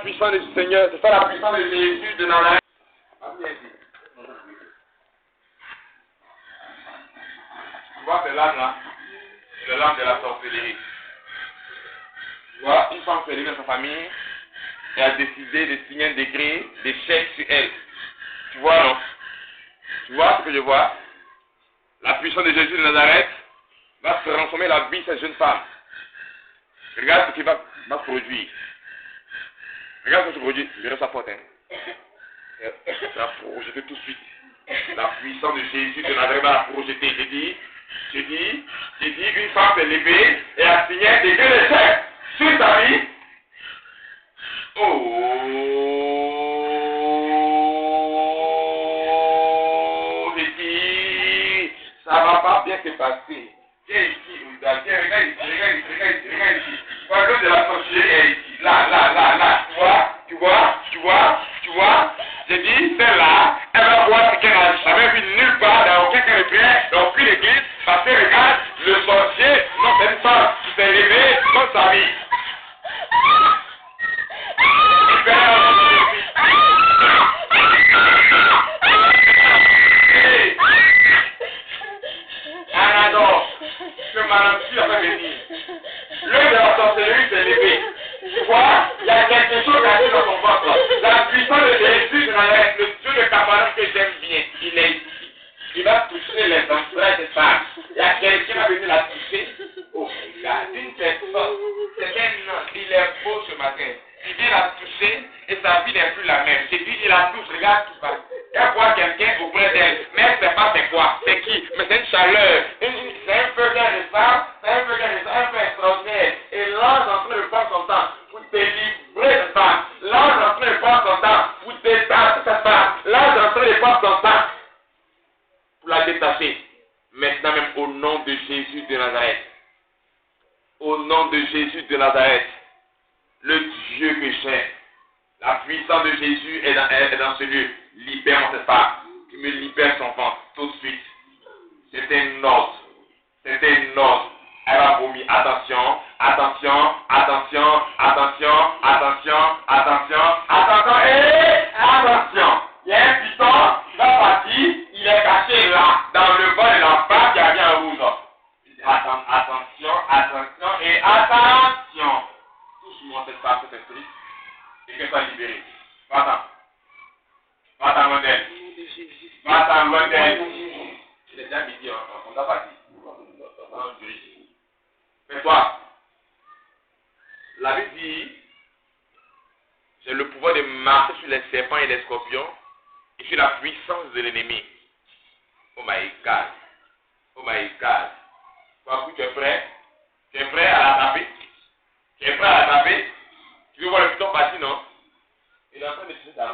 La puissance du Seigneur, c'est ça la puissance de Jésus de Nazareth. Tu vois ces lames-là, c'est les lames de la sorcellerie. Tu vois, une femme sorcellerie dans sa famille, elle a décidé de signer un décret d'échec sur elle. Tu vois, non? Tu vois ce que je vois? La puissance de Jésus de Nazareth va transformer la vie de cette jeune femme. Regarde ce qu'il va produire. Regarde ce qu'il produit. Je reste sa porte. Ça va projeter tout de suite. La puissance de Jésus de Nazareth va la projeter. J'ai dit, une femme s'est levée et a signé un décret d'échec sur sa vie. Oh, j'ai dit, ça va pas bien se passer. Viens ici, regarde ici. Voilà, de la sorcellerie est ici. Là. Tu vois. J'ai dit, celle-là, elle va voir ce qu'elle n'a jamais vu nulle part, dans aucun cas de prière, dans aucune église, parce que regarde, le sorcier, non, c'est une femme qui s'est levée contre sa vie. Que madame Su a fait venir. L'œil de la sorcellerie s'est levé. Tu vois, il y a quelque chose à dire dans son ventre. La puissance de Jésus de Nazareth, le Dieu de Capernaum que j'aime bien, il est ici. Il va toucher les entrailles de femmes. Il y a quelqu'un qui va venir la toucher. Oh my God, une personne, c'est un homme, il est beau ce matin. Il vient la toucher et sa vie n'est plus la même. J'ai dit, il la touche, regarde tout ça. Elle voit quelqu'un auprès d'elle, mais elle ne sait pas c'est quoi, c'est qui, mais c'est une chaleur, c'est un feu qu'elle ressent, un feu extraordinaire. Et l'ange est en train de prendre son temps pour délivrer cette femme. L'ange est en train de prendre son temps pour détacher cette femme. L'ange est en train de prendre son temps pour la détacher. Maintenant même au nom de Jésus de Nazareth. Au nom de Jésus de Nazareth. Le Dieu que j'aime. La puissance de Jésus est dans ce lieu. Libère-moi cette femme. Tu me libères son ventre tout de suite. C'est un ordre. Elle va vomir. Attention. Et attention. Il y a un piton qui va partir. Il est caché là. Dans le bas de la femme qui a bien rouge. Attention et attention. Touche-moi cette femme, cet esprit. Et qu'elle soit libérée. Va-t'en loin d'elle. Il est déjà midi, on doit partir. Fais-toi. La Bible dit, j'ai le pouvoir de marcher sur les serpents et les scorpions et sur la puissance de l'ennemi. Oh my God. Tu es prêt? Tu es prêt à l'attraper? Tu veux voir le piton partir, non? Il est en train de chercher la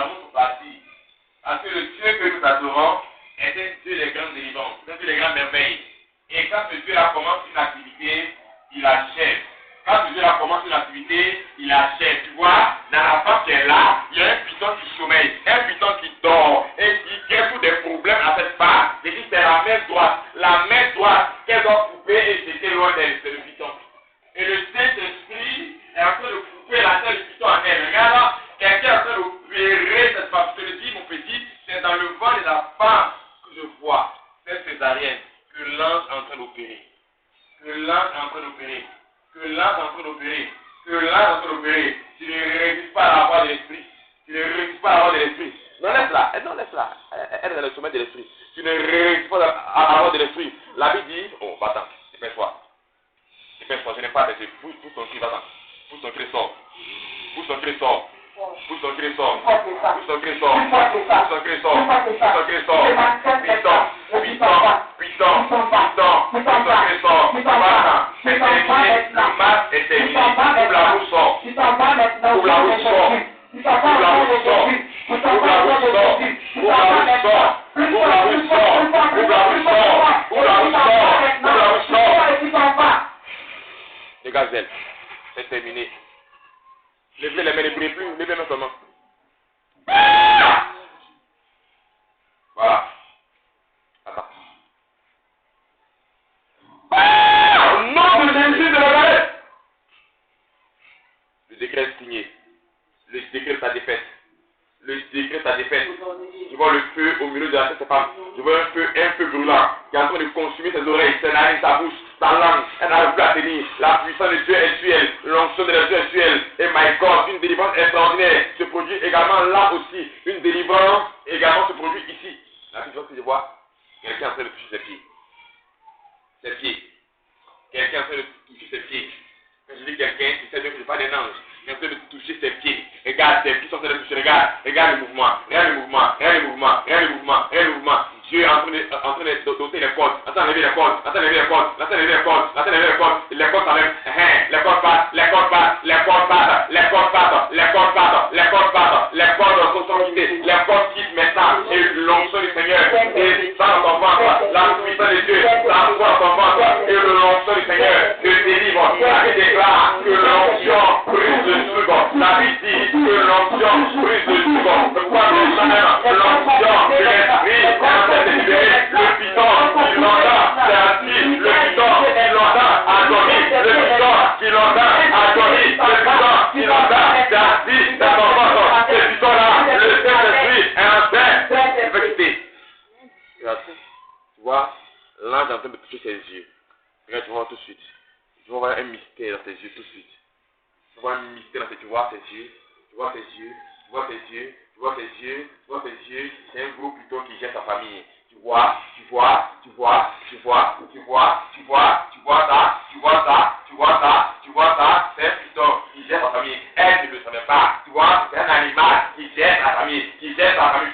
route pour partir. Parce que le Dieu que nous adorons est un Dieu des grandes délivrances, un Dieu des grandes merveilles. Et quand ce Dieu-là commence une activité, il achève. Tu vois, dans la femme qui est là, il y a un piton qui sommeille, un piton qui dort, et qui crée tous des problèmes à cette femme. Il dit c'est la main droite qu'elle doit couper et jeter loin d'elle, c'est le piton. Et le Saint-Esprit est en train de couper la tête du piton en elle. Regarde, quelqu'un est en train d'opérer cette femme. Je te le dis, mon petit, c'est dans le ventre de la femme que je vois cette césarienne que l'ange est en train d'opérer. Tu ne résistes pas à la voix de l'esprit. Non, laisse-la. Elle est dans le sommet de l'esprit. Tu ne résistes pas à la voix de l'esprit. La Bible dit, oh, va-t'en, dépêche-toi, je n'ai pas arrêté. Pousse ton cri, va-t'en. Pousse ton cri, sort. Les gazelles, c'est terminé. Levez les mains, ne priez plus, levez les mains seulement. Voilà. Attends. Au nom de Jésus de signé. Le décret de ta défaite. Le décret de ta défaite. Je vois le feu au milieu de la tête de cette femme. Je vois un feu brûlant qui est en train de consumer ses oreilles, ses narines, sa bouche, sa langue. Elle n'arrive plus à tenir. La puissance de Dieu est sur elle. L'onction de Dieu est sur elle. Et my God, une délivrance extraordinaire se produit également là aussi. Une délivrance également se produit ici. La puissance que je vois, quelqu'un est en train de toucher ses pieds. Ses pieds. Quelqu'un est en train de toucher ses pieds. Quand je dis quelqu'un, tu sais bien que je parle d'un ange. Il est en train de toucher ses pieds. Regarde, ses pieds sont en train de toucher. Regarde le mouvement. Regarde le mouvement. Regarde le mouvement. Regarde le mouvement. Regarde le mouvement. Dieu est en train de doter les cordes. En train d'enlever les cordes. En train d'enlever les cordes. En train d'enlever les cordes. En train d'enlever les cordes. Les cordes s'enlèvent. Les cordes passent. Les cordes passent. Les cordes passent. Les cordes passent. Les cordes passent. Les cordes passent. Les cordes sont quittées. Les cordes quittent maintenant. Et l'onction du Seigneur est dans ton ventre. La puissance de Dieu dans ton ventre. Et l'onction du Seigneur te délivre. La vie déclare que l'onction brise le suivant. La vie dit que l'onction brise le suivant. Pourquoi l'onction de l'esprit le python qui l'entend, c'est assis, le python qui l'entend, a dormi, le python qui l'entend, a dormi, le python qui l'entend, c'est assis dans ton ventre, ce python-là, le Saint-Esprit est en train de quitter. Regarde, tu vois, l'ange est en train de toucher ses yeux. Regarde, tu vas voir tout de suite. Tu vas voir un mystère dans tes yeux tout de suite. Tu vois un mystère dans tes yeux, tu vois ses yeux, tu vois ses yeux, tu vois ses yeux, tu vois ses yeux, tu vois ses yeux, c'est un gros python qui gère sa famille. Tu vois ça, tu vois ça, c'est un python qui gère sa famille. Elle ne le savait pas. Tu vois, c'est un animal qui gère sa famille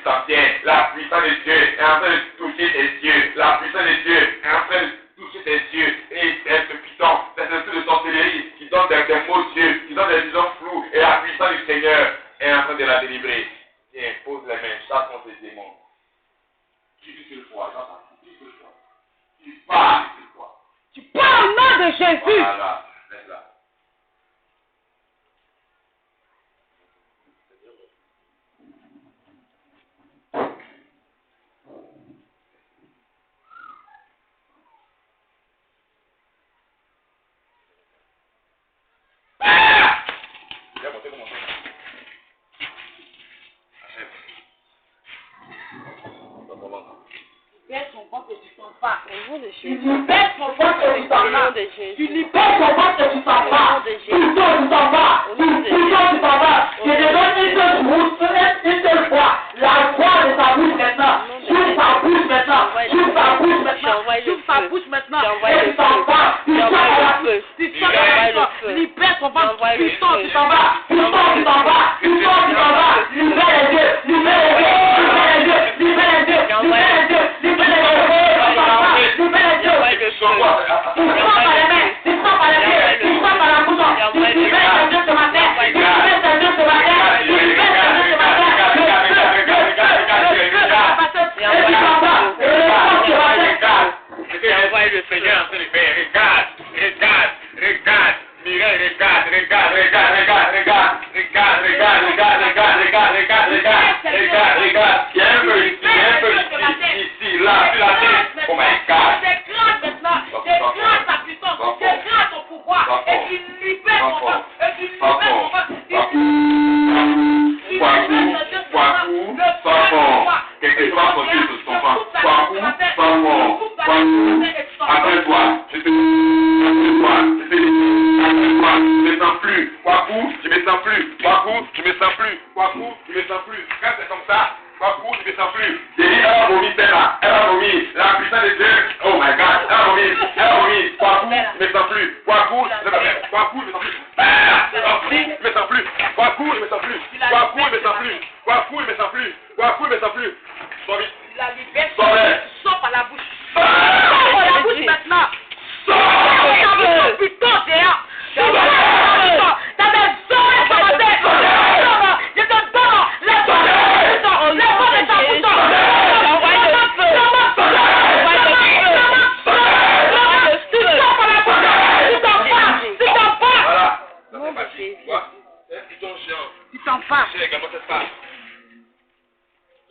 tout entière. La puissance de Dieu est en train de toucher tes yeux. La puissance de Dieu est en train de toucher tes yeux. Et c'est ce python, c'est ce truc de sorcellerie qui donne des mots yeux, qui donne des visions floues. Et la puissance du Seigneur est en train de la délivrer. Tiens, pose les mains, chasse contre les démons. Tu dis le poids, tu parles le poids. Tu parles au nom de Jésus. Voilà, laisse-la. Viens monter comment ça. Achève. Dans ton ventre. Libère son ventre et tu t'en vas. Au nom de Tu Jésus. libères son ventre et tu t'en Au nom vas. de Jésus. Tu libères son ventre et tu t'en vas. Au nom de Jésus. Tu t'en vas. Au nom de Jésus. Tu t'en vas. Je te donne une seule fois. La voix de ta bouche maintenant. J'ouvre ta bouche maintenant. J'ouvre ta bouche maintenant. J'ouvre ta bouche maintenant. Et tu t'en vas. Tu sors à la feu. Tu sors à la feu. Libère son ventre. Tu sors, tu t'en vas. Tu sors, tu t'en vas. Tu sors, tu t'en vas. Libère les yeux. Libère les yeux. Libère les yeux. Libère les yeux. Libère les yeux. Libère les yeux. Libère les yeux. Tu sors par les mains. Tu sors par les pieds. Tu sors par la bouche. Tu libères les yeux ce matin. Tu libères les yeux ce matin. Tu libères les yeux ce matin. Envoie le Seigneur en train de faire. Regarde. Mireille, regarde. Il y a un peu ici, là, sur la tête. Oh my God. Déclare maintenant. Déclare ta puissance. Déclare ton pouvoir. Et tu libères ton ventre. Et tu libères ton ventre. Quelque chose va sortir de son ventre. Après toi, je te me sens plus. Kwaku, je me sens plus. Kwaku, je me sens plus. Kwaku, je me sens plus. Quand c'est comme ça, Kwaku, je me sens plus. Délie, elle a vomi, celle-là. Elle a vomi. La puissance de Dieu. Oh my God. Elle a vomi. Kwaku, je me sens plus. Kwaku, je me sens plus. Je me sens plus. Kwaku, je me sens plus. Kwaku, je me sens plus. Kwaku, je me sens plus. Kwaku, je me sens plus. Sors vite. La liberté. Sors. Sors par la bouche. Sors par la bouche maintenant. Sors. Putain, géant.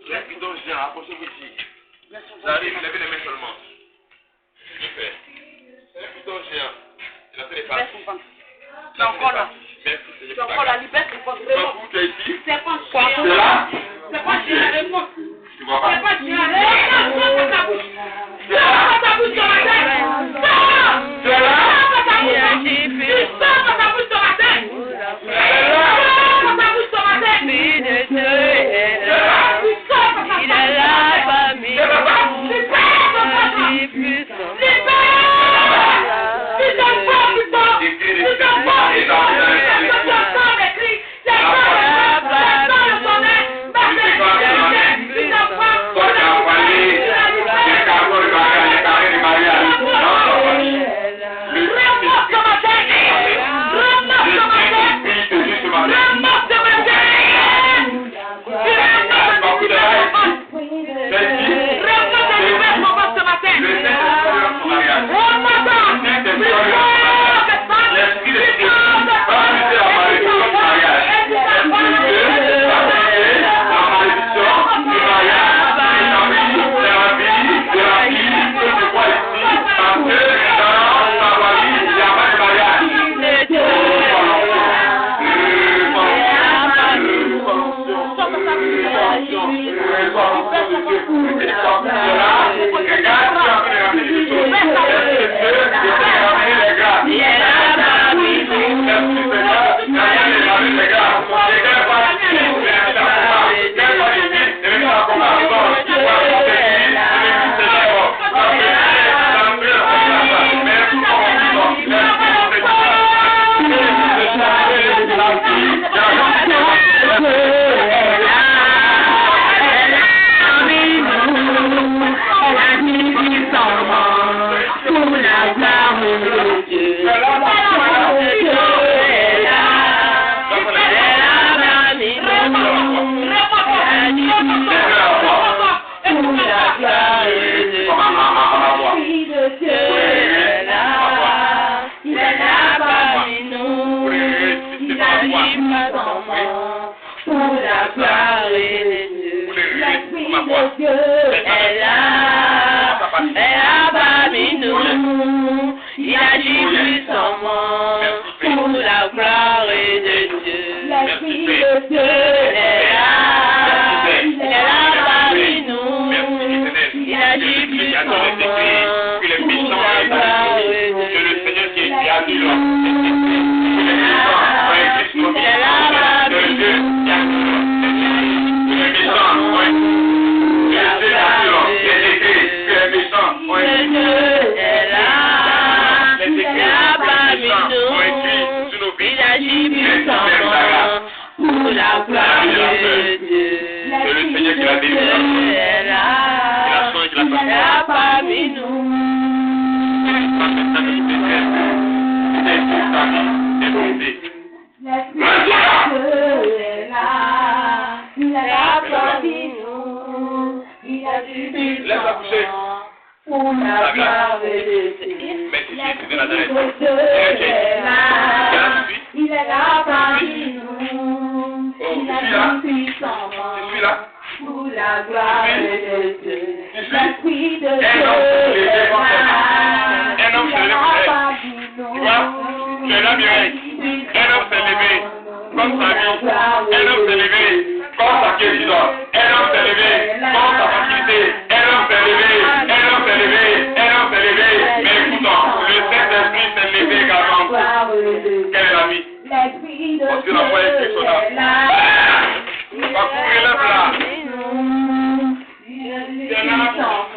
Je te donne approchez-vous ici. J'arrive, levez les mains seulement. Je fais. C'est un bidon géant. Il a fait les pattes. C'est encore là. Merci, Seigneur. Tu as encore la liberté. Où tu es ici? C'est pas Tu es là? c'est pas Dieu la réponse. Tu vois pas? C'est pas Dieu la réponse. Ferme ta bouche. Ferme ta bouche ce matin. Ferme. Tu es là? Ferme ta bouche. Ferme ta bouche ce matin. Ferme ta bouche ce matin. L'Esprit de Dieu est là. Il est là parmi nous. Il est puissant.